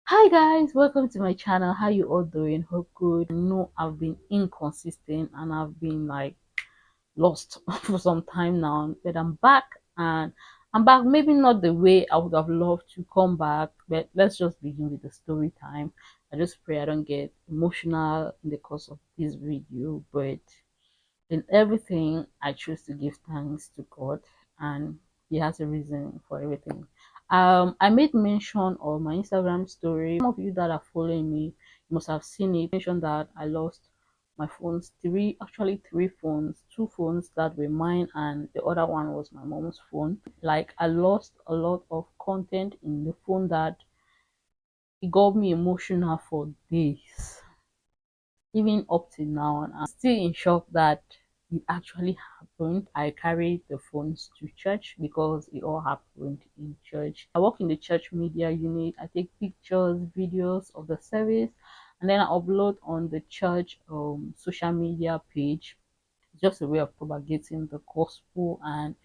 Hi guys, welcome to my channel. How you all doing? Hope good. I know I've been inconsistent and I've been like lost for some time now, but I'm back and I'm back. Maybe not the way I would have loved to come back, but let's just begin with the story time. I just pray I don't get emotional in the course of this video, but in everything I choose to give thanks to God, and He has a reason for everything. I made mention of my Instagram story. Some of you that are following me must have seen it. Mentioned that I lost my phones, three phones, two phones that were mine, and the other one was my mom's phone. Like I lost a lot of content in the phone that it got me emotional for days, even up to now, and I'm still in shock that it actually happened. I carried the phones to church because it all happened in church. I work in the church media unit. I take pictures, videos of the service, and then I upload on the church social media page. It's just a way of propagating the gospel and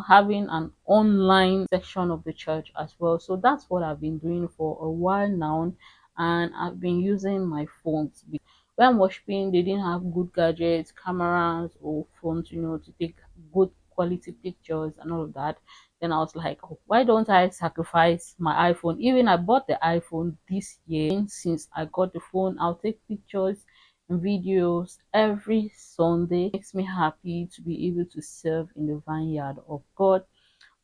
having an online section of the church as well. So that's what I've been doing for a while now, and I've been using my phones. When I'm worshiping, they didn't have good gadgets, cameras or phones, to take good quality pictures and all of that. Then I was like, oh, why don't I sacrifice my iPhone? Even I bought the iPhone this year. Since I got the phone, I'll take pictures and videos every Sunday. It makes me happy to be able to serve in the vineyard of God.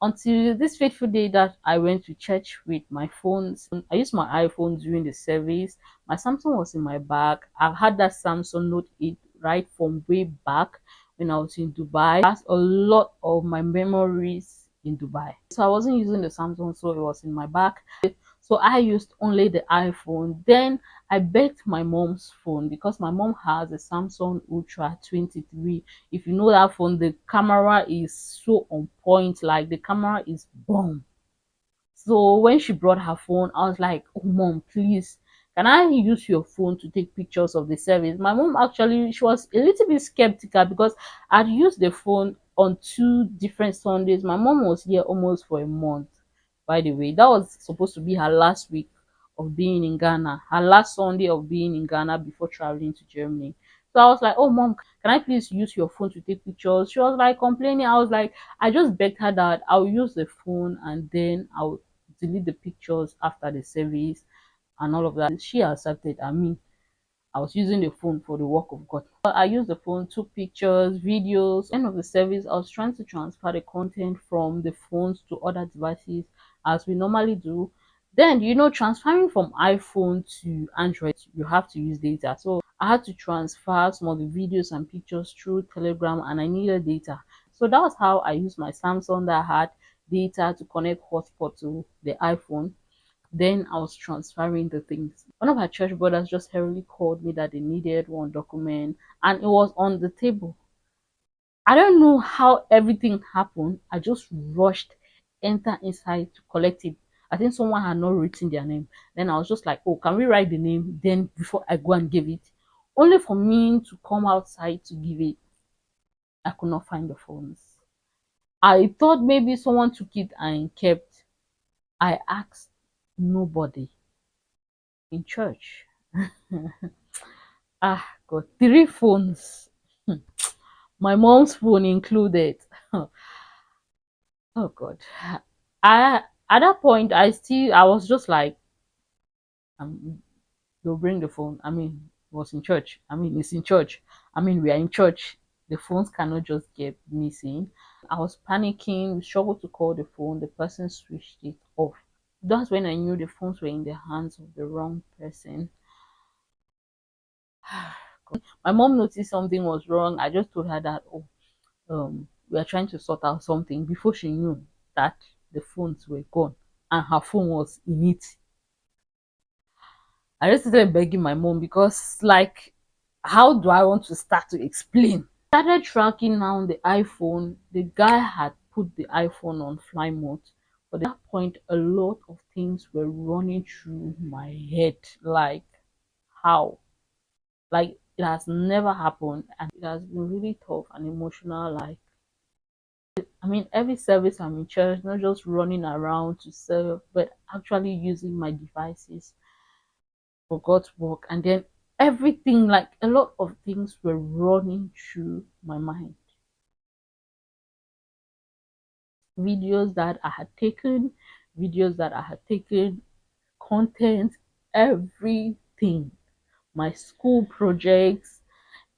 Until this fateful day that I went to church with my phones. I used my iPhone during the service. My Samsung was in my bag. I've had that Samsung Note 8 right from way back when I was in Dubai. That's a lot of my memories in Dubai. So I wasn't using the Samsung, so it was in my bag. So I used only the iPhone. Then I begged my mom's phone because my mom has a Samsung Ultra 23. If you know that phone, the camera is so on point, like the camera is bomb. So when she brought her phone, I was like, oh mom, please, can I use your phone to take pictures of the service? My mom actually, she was a little bit skeptical because I'd used the phone on two different Sundays. My mom was here almost for a month, by the way. That was supposed to be her last week of being in Ghana, her last Sunday of being in Ghana before traveling to Germany. So I was like, oh mom, can I please use your phone to take pictures? She was like complaining. I was like, I just begged her that I'll use the phone and then I'll delete the pictures after the service and all of that. She accepted. I mean, I was using the phone for the work of God. I used the phone, took pictures, videos. End of the service, I was trying to transfer the content from the phones to other devices as we normally do. Then, transferring from iPhone to Android, you have to use data. So I had to transfer some of the videos and pictures through Telegram and I needed data. So that was how I used my Samsung that had data to connect hotspot to the iPhone. Then I was transferring the things. One of our church brothers just hurriedly called me that they needed one document and it was on the table. I don't know how everything happened. I just rushed, enter inside to collect it. I think someone had not written their name. Then I was just like, oh, can we write the name? Then before I go and give it. Only for me to come outside to give it. I could not find the phones. I thought maybe someone took it and kept. I asked nobody in church. Got three phones. My mom's phone included. Oh God. I at that point I was just like they'll bring the phone. I mean, it was in church. I mean, it's in church. I mean, we are in church. The phones cannot just get missing. I was panicking, struggled to call the phone. The person switched it off. That's when I knew the phones were in the hands of the wrong person. My mom noticed something was wrong. I just told her that, oh, we are trying to sort out something before she knew that the phones were gone and her phone was in it. I just started begging my mom because, like, how do I want to start to explain? Started tracking now the iPhone. The guy had put the iPhone on fly mode. But at that point, a lot of things were running through my head. Like, how? Like, it has never happened and it has been really tough and emotional. Like, I mean, every service I'm in church, not just running around to serve, but actually using my devices. forgot work, and then everything, like a lot of things were running through my mind. Videos that I had taken, videos that I had taken, content, everything. My school projects,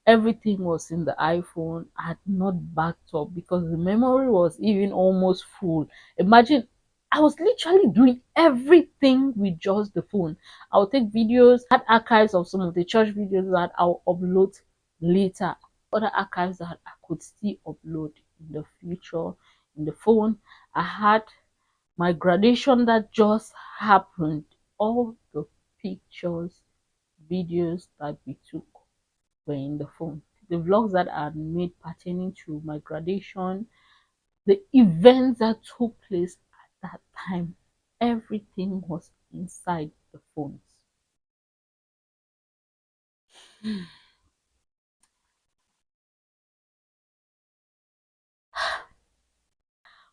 everything was in the iPhone. I had not backed up because the memory was even almost full. Imagine, I was literally doing everything with just the phone. I'll take videos, had archives of some of the church videos that I'll upload later, other archives that I could still upload in the future in the phone. I had my graduation that just happened, all the pictures, videos that we took were in the phone. The vlogs that I had made pertaining to my graduation, the events that took place at that time, everything was inside the phones.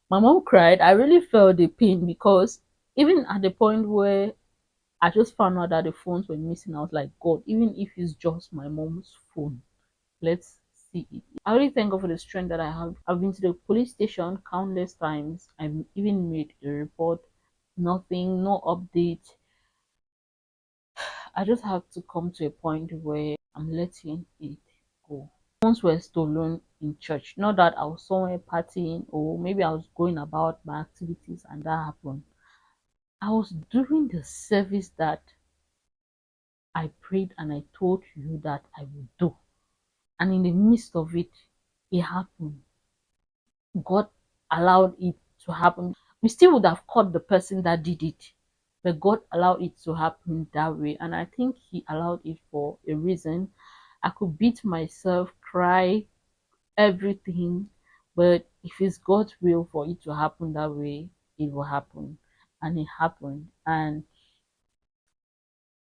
My mom cried. I really felt the pain because even at the point where I just found out that the phones were missing, I was like, God, even if it's just my mom's phone, let's see it. I really thank God for the strength that I have. I've been to the police station countless times. I've even made a report. Nothing, no update. I just have to come to a point where I'm letting it go. Phones were stolen in church. Not that I was somewhere partying or maybe I was going about my activities and that happened. I was doing the service that I prayed and I told you that I would do. And in the midst of it, it happened. God allowed it to happen. We still would have caught the person that did it, but God allowed it to happen that way. And I think He allowed it for a reason. I could beat myself, cry, everything, but if it's God's will for it to happen that way, it will happen. And it happened. And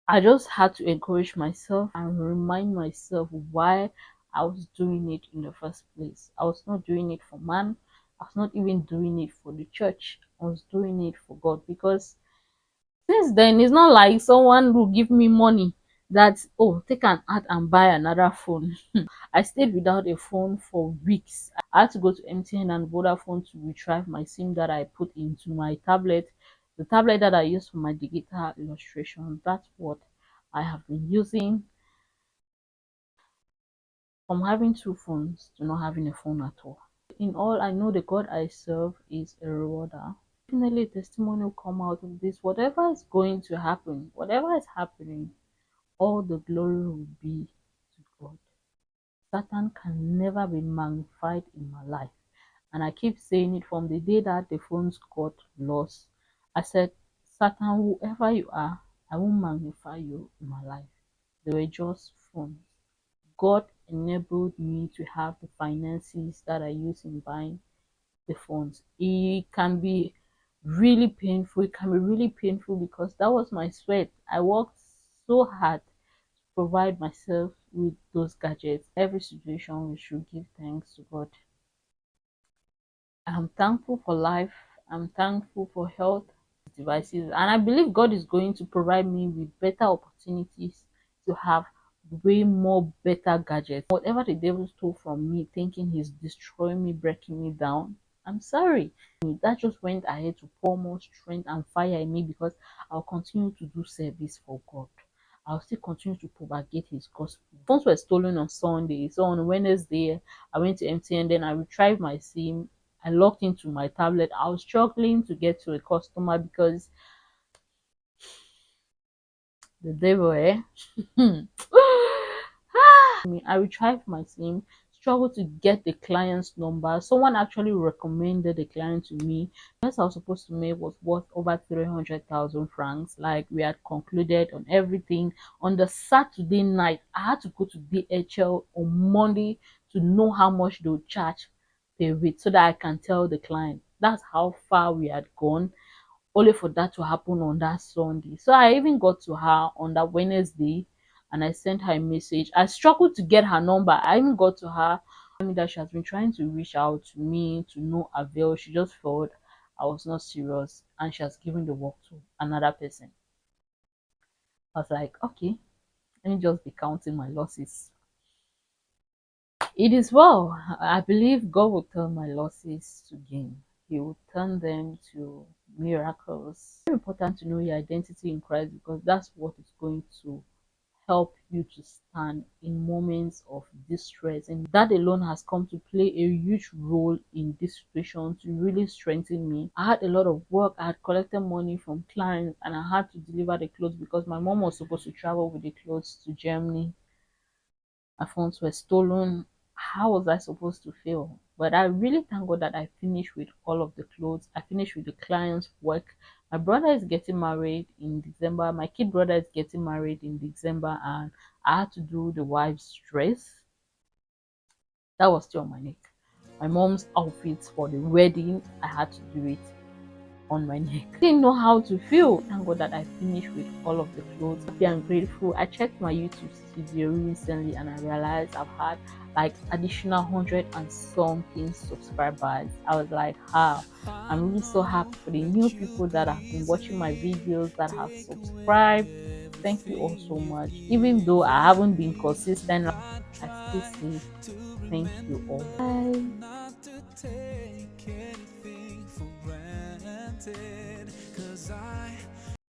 I just had to encourage myself and remind myself why I was doing it in the first place. I was not doing it for man. I was not even doing it for the church. I was doing it for God because since then it's not like someone will give me money that, oh, take an ad and buy another phone. I stayed without a phone for weeks. I had to go to MTN and Vodafone to retrieve my SIM that I put into my tablet. The tablet that I use for my digital illustration, that's what I have been using. From having two phones to not having a phone at all. In all, I know the God I serve is a rewarder. Definitely, a testimony will come out of this. Whatever is going to happen, whatever is happening, all the glory will be to God. Satan can never be magnified in my life. And I keep saying it from the day that the phones got lost. I said, Satan, whoever you are, I won't magnify you in my life. They were just phones. God enabled me to have the finances that I use in buying the phones. It can be really painful. It can be really painful because that was my sweat. I worked so hard to provide myself with those gadgets. Every situation, we should give thanks to God. I'm thankful for life. I'm thankful for health devices. And I believe God is going to provide me with better opportunities to have way more better gadgets. Whatever the devil stole from me, thinking he's destroying me, breaking me down, I'm sorry. That just went ahead to pour more strength and fire in me because I'll continue to do service for God. I'll still continue to propagate his gospel. Phones were stolen on Sunday. So on Wednesday, I went to MTN, then I retrieved my SIM. I logged into my tablet. I was struggling to get to a customer because the devil, eh? I retrieved my SIM, struggled to get the client's number. Someone actually recommended the client to me. The price I was supposed to make was worth over 300,000 francs. Like we had concluded on everything. On the Saturday night, I had to go to DHL on Monday to know how much they would charge per week so that I can tell the client. That's how far we had gone, only for that to happen on that Sunday. So I even got to her on that Wednesday and I sent her a message. I struggled to get her number. I even got to her, told me that she has been trying to reach out to me to no avail. She just felt I was not serious and she has given the work to another person. I was like, okay, let me just be counting my losses. It is well. I believe God will turn my losses to gain. He will turn them to miracles. It's very important to know your identity in Christ, because that's what is going to help you to stand in moments of distress. And that alone has come to play a huge role in this situation to really strengthen me. I had a lot of work. I had collected money from clients and I had to deliver the clothes because my mom was supposed to travel with the clothes to Germany. My phones were stolen. How was I supposed to feel? But I really thank God that I finished with all of the clothes. I finished with the client's work. My brother is getting married in December. My kid brother is getting married in December, and I had to do the wife's dress. That was still on my neck. My mom's outfits for the wedding, I had to do it on my neck. I didn't know how to feel. Thank God that I finished with all of the clothes. Happy and grateful. I checked my YouTube studio recently and I realized I've had like additional 100 and something subscribers. I was like, wow, I'm really so happy for the new people that have been watching my videos, that have subscribed. Thank you all so much. Even though I haven't been consistent, I still say thank you all. Bye.